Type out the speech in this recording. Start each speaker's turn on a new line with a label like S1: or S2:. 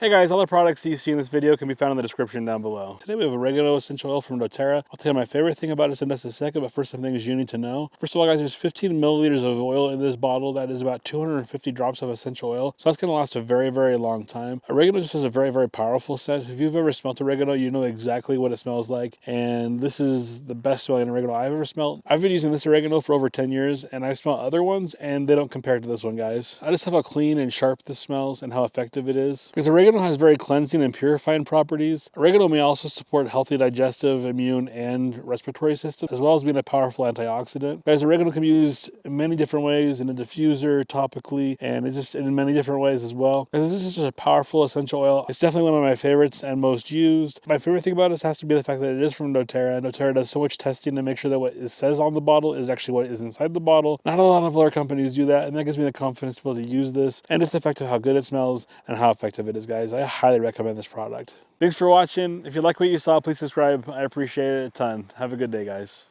S1: Hey guys, all the products that you see in this video can be found in the description down below. Today we have Oregano Essential Oil from doTERRA. I'll tell you my favorite thing about it in just a second, but first some things you need to know. First of all guys, there's 15 milliliters of oil in this bottle. That is about 250 drops of essential oil. So that's going to last a very, very long time. Oregano just has a very, very powerful scent. If you've ever smelled oregano, you know exactly what it smells like. And this is the best smelling oregano I've ever smelled. I've been using this oregano for over 10 years and I smell other ones and they don't compare to this one, guys. I just love how clean and sharp this smells and how effective it is. Because oregano has very cleansing and purifying properties. Oregano may also support healthy digestive, immune, and respiratory systems, as well as being a powerful antioxidant. Guys, oregano can be used in many different ways, in a diffuser, topically, and it's just in many different ways as well. Because this is just a powerful essential oil. It's definitely one of my favorites and most used. My favorite thing about this has to be the fact that it is from doTERRA. doTERRA does so much testing to make sure that what it says on the bottle is actually what is inside the bottle. Not a lot of other companies do that, and that gives me the confidence to be able to use this. And just the fact of how good it smells and how effective it is, guys. I highly recommend this product. Thanks for watching. If you like what you saw, please subscribe. I appreciate it a ton. Have a good day, guys.